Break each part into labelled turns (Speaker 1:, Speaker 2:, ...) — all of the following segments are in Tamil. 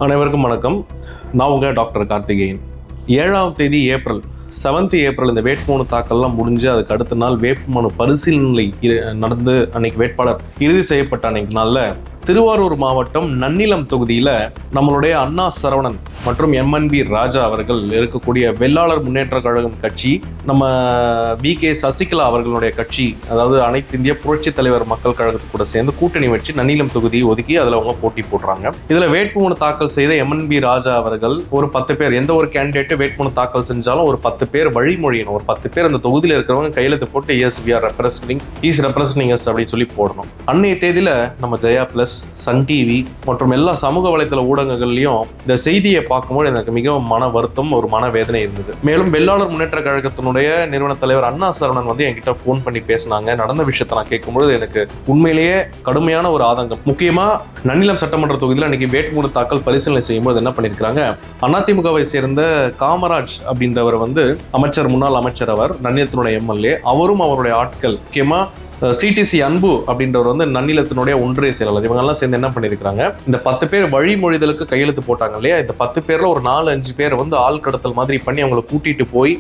Speaker 1: அனைவருக்கும் வணக்கம். நான் உங்கள் டாக்டர் கார்த்திகேயன். 7ஆம் தேதி ஏப்ரல் 7th ஏப்ரல் இந்த வேட்புமனு தாக்கல்லாம் முடிஞ்சு அதுக்கு அடுத்த நாள் வேட்புமனு பரிசீலனை நடந்து அன்னைக்கு வேட்பாளர் இறுதி செய்யப்பட்ட அன்னைக்கு நாளில் திருவாரூர் மாவட்டம் நன்னிலம் தொகுதியில் நம்மளுடைய அண்ணா சரவணன் மற்றும் எம்என்பி ராஜா அவர்கள் இருக்கக்கூடிய வெள்ளாளர் முன்னேற்ற கழகம் கட்சி, நம்ம வி.கே. சசிகலா அவர்களுடைய கட்சி, அதாவது அனைத்து இந்திய புரட்சி தலைவர் மக்கள் கழகத்து கூட சேர்ந்து கூட்டணி வச்சு நன்னிலம் தொகுதியை ஒதுக்கி அதில் அவங்க போட்டி போடுறாங்க. இதில் வேட்புமனு தாக்கல் செய்த எம்என்பி ராஜா அவர்கள் ஒரு 10 பேர், எந்த ஒரு கேண்டிடேட்டு வேட்புமனு தாக்கல் செஞ்சாலும் ஒரு 10 பேர் வழிமொழியணும். ஒரு 10 பேர் அந்த தொகுதியில் இருக்கிறவங்க கையெழுத்து போட்டு S V R representing S அப்படின்னு சொல்லி போடணும். அன்னைய தேதியில் நம்ம ஜெயா பிளஸ், சன் டிவி மற்றும் எல்லா சமூக வலைதள ஊடகங்கள்லையும் இந்த செய்தியை பார்க்கும்போது எனக்கு மிகவும் மன வருத்தம், ஒரு மன வேதனை இருந்தது. மேலும் வெள்ளாளர் முன்னேற்ற கழகத்தினுடைய நிறுவன தலைவர் அண்ணா சரவணன் என்கிட்ட ஃபோன் பண்ணி பேசினாங்க. நடந்த விஷயத்தை நான் கேட்கும்போது எனக்கு உண்மையிலேயே கடுமையான ஒரு ஆதங்கம். முக்கியமா நன்னிலம் சட்டமன்ற தொகுதியில் அன்னைக்கு வேட்புமனு தாக்கல் பரிசீலனை செய்யும்போது என்ன பண்ணியிருக்காங்க, அதிமுகவை சேர்ந்த காமராஜ் அப்படின்றவர் அமைச்சர், முன்னாள் அமைச்சர், அவர் நன்னிலத்தினுடைய எம்எல்ஏ, அவரும் அவருடைய ஆட்கள், முக்கியமா சிடிசி அன்பு அப்படின்றவர் நன்னிலத்தினுடைய ஒன்றிய செயலாளர், இவங்கெல்லாம் சேர்ந்து என்ன பண்ணியிருக்காங்க, இந்த 10 பேர் வழிமொழிதலுக்கு கையெழுத்து போட்டாங்க இல்லையா, இந்த 10 பேர்ல ஒரு 4-5 பேர் ஆள் கடத்தல் மாதிரி பண்ணி அவங்களை கூட்டிட்டு போய்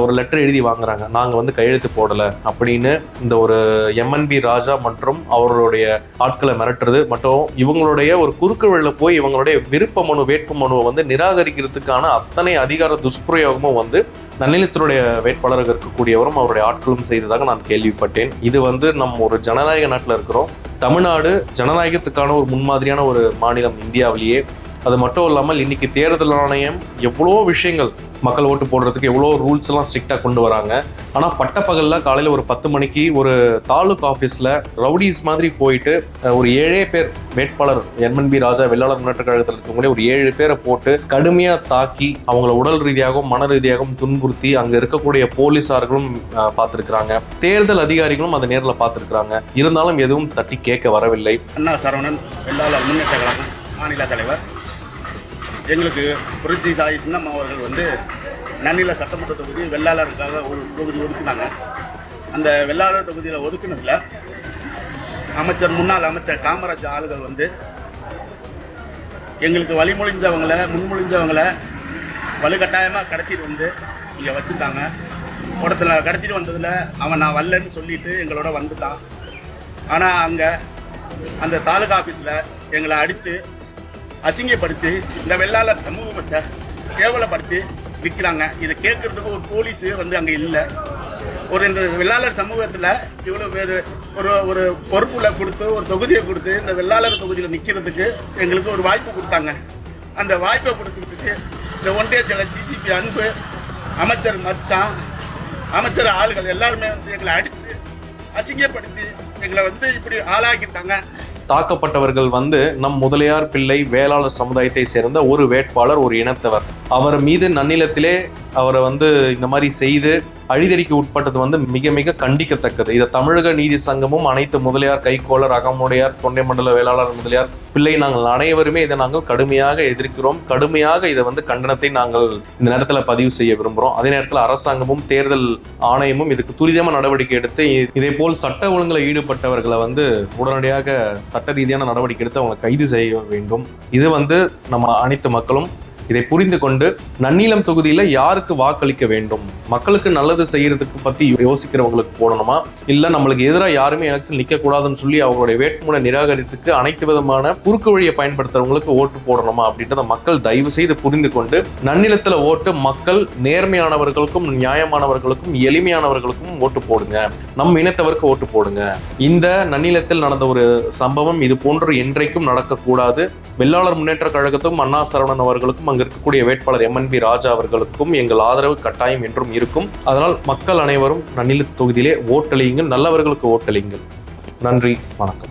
Speaker 1: ஒரு லெட்டர் எழுதி வாங்குறாங்க. நாங்க கையெழுத்து போடல அப்படின்னு இந்த ஒரு எம்என்பி ராஜா மற்றும் அவருடைய ஆட்களை மிரட்டுறது மற்றும் இவங்களுடைய ஒரு குறுக்கு வழியில போய் இவங்களுடைய விருப்ப மனு, வேட்பு மனுவை நிராகரிக்கிறதுக்கான அத்தனை அதிகார துஷ்பிரயோகமும் நன்னிலத்தினுடைய வேட்பாளராக இருக்கக்கூடியவரும் அவருடைய ஆட்களும் செய்ததாக நான் கேள்விப்பட்டேன். இது நம்ம ஒரு ஜனநாயக நாட்டில் இருக்கிறோம். தமிழ்நாடு ஜனநாயகத்துக்கான ஒரு முன்மாதிரியான ஒரு மாநிலம் இந்தியாவிலேயே. அது மட்டும் இல்லாமல் இன்னைக்கு தேர்தல் ஆணையம் எவ்வளோ விஷயங்கள், மக்கள் ஓட்டு போடுறதுக்கு எவ்வளோ ரூல்ஸ் எல்லாம் ஸ்ட்ரிக்டாக கொண்டு வராங்க. ஆனால் பட்டப்பகலில் காலையில் ஒரு 10 மணிக்கு ஒரு தாலுக் ஆஃபீஸில் ரவுடிஸ் மாதிரி போயிட்டு ஒரு 7 பேர் வேட்பாளர் எம்என்பி ராஜா வெள்ளாளர் முன்னேற்ற கழகத்தில் இருக்கக்கூடிய ஒரு 7 பேரை போட்டு கடுமையாக தாக்கி அவங்கள உடல் ரீதியாகவும் மன ரீதியாகவும் துன்புறுத்தி அங்கே இருக்கக்கூடிய போலீஸார்களும் பார்த்துருக்குறாங்க, தேர்தல் அதிகாரிகளும் அதை நேரில் பார்த்துருக்குறாங்க. இருந்தாலும் எதுவும் தட்டி கேட்க வரவில்லை.
Speaker 2: அண்ணா சரவணன் வெள்ளாளர் முன்னேற்ற கழகம் மாநில தலைவர், எங்களுக்கு புரட்சி தாய் சின்னம்மா அவர்கள் நன்னில சட்டமன்ற தொகுதி வெள்ளாளருக்காக ஒரு தொகுதி ஒதுக்குனாங்க. அந்த வெள்ளாளர் தொகுதியில் ஒதுக்குனதில் அமைச்சர், முன்னாள் அமைச்சர் காமராஜ் ஆளுகள் எங்களுக்கு முன்மொழிஞ்சவங்களை வலுக்கட்டாயமாக கடத்திட்டு இங்கே வச்சுட்டாங்க. கூடத்தில் கடத்திட்டு வந்ததில் அவன் நான் வரலன்னு சொல்லிட்டு எங்களோட வந்துட்டான். ஆனால் அங்கே அந்த தாலுகா ஆஃபீஸில் எங்களை அடித்து அசிங்கப்படுத்தி இந்த வெள்ளாளர் சமூகத்தை கேவலப்படுத்தி விற்கிறாங்க. இதை கேட்கறதுக்கு ஒரு போலீஸு அங்கே இல்லை. இந்த வெள்ளாளர் சமூகத்தில் இவ்வளோ பேர் ஒரு பொறுப்புல கொடுத்து ஒரு தொகுதியை கொடுத்து இந்த வெள்ளாளர் தொகுதியில் நிற்கிறதுக்கு எங்களுக்கு ஒரு வாய்ப்பு கொடுத்தாங்க. அந்த வாய்ப்பை கொடுக்கறதுக்கு இந்த ஒன்றிய செயலர் டிஜிபி அன்பு, அமைச்சர் மச்சான், அமைச்சர் ஆளுகள் எல்லாருமே எங்களை அடித்து அசிங்கப்படுத்தி எங்களை இப்படி ஆளாக்கிட்டாங்க.
Speaker 1: தாக்கப்பட்டவர்கள் நம் முதலியார் பிள்ளை வேளாளர் சமுதாயத்தை சேர்ந்த ஒரு வேட்பாளர், ஒரு இனத்தவர். அவர் மீது நன்னிலத்திலே அவரை இந்த மாதிரி செய்து அழிதறிக்கு உட்பட்டது மிக மிக கண்டிக்கத்தக்கது. இதை தமிழக நீதி சங்கமும் அனைத்து முதலியார், கைகோளர், அகமுடையார், தொண்டை மண்டல வேளாளர் முதலியார் பிள்ளை நாங்கள் அனைவருமே இதை நாங்கள் கடுமையாக எதிர்க்கிறோம். கடுமையாக இதை கண்டனத்தை நாங்கள் இந்த நேரத்தில் பதிவு செய்ய விரும்புகிறோம். அதே நேரத்தில் அரசாங்கமும் தேர்தல் ஆணையமும் இதுக்கு துரிதமாக நடவடிக்கை எடுத்து இதே போல் சட்ட ஒழுங்கில் ஈடுபட்டவர்களை உடனடியாக சட்ட ரீதியான நடவடிக்கை எடுத்து அவங்க கைது செய்ய வேண்டும். இது நம்ம அனைத்து மக்களும் இதை புரிந்து கொண்டு நன்னிலம் தொகுதியில் யாருக்கு வாக்களிக்க வேண்டும், மக்களுக்கு நல்லது செய்யறதுக்கு பற்றி யோசிக்கிறவங்களுக்கு போடணுமா, இல்லை நம்மளுக்கு எதிராக யாருமே எலெக்ஷன் நிற்கக்கூடாதுன்னு சொல்லி அவங்களுடைய வேட்புமனு நிராகரித்துக்கு அனைத்து விதமான குறுக்கு வழியை பயன்படுத்துறவங்களுக்கு ஓட்டு போடணுமா அப்படின்றத மக்கள் தயவு செய்து புரிந்து கொண்டு நன்னிலத்தில் ஓட்டு மக்கள் நேர்மையானவர்களுக்கும் நியாயமானவர்களுக்கும் எளிமையானவர்களுக்கும் ஓட்டு போடுங்க, நம் இனத்தவருக்கு ஓட்டு போடுங்க. இந்த நன்னிலத்தில் நடந்த ஒரு சம்பவம் இது போன்று என்றைக்கும் நடக்கக்கூடாது. வெள்ளாளர் முன்னேற்ற கழகத்துக்கும் அண்ணா சரவணன் அவர்களுக்கும் அங்கு இருக்கக்கூடிய வேட்பாளர் எம்என்பி ராஜா அவர்களுக்கும் எங்கள் ஆதரவு கட்டாயம் என்றும் இருக்கும். அதனால் மக்கள் அனைவரும் நன்னில தொகுதியிலே ஓட்டளியுங்கள், நல்லவர்களுக்கு ஓட்டளியுங்கள். நன்றி, வணக்கம்.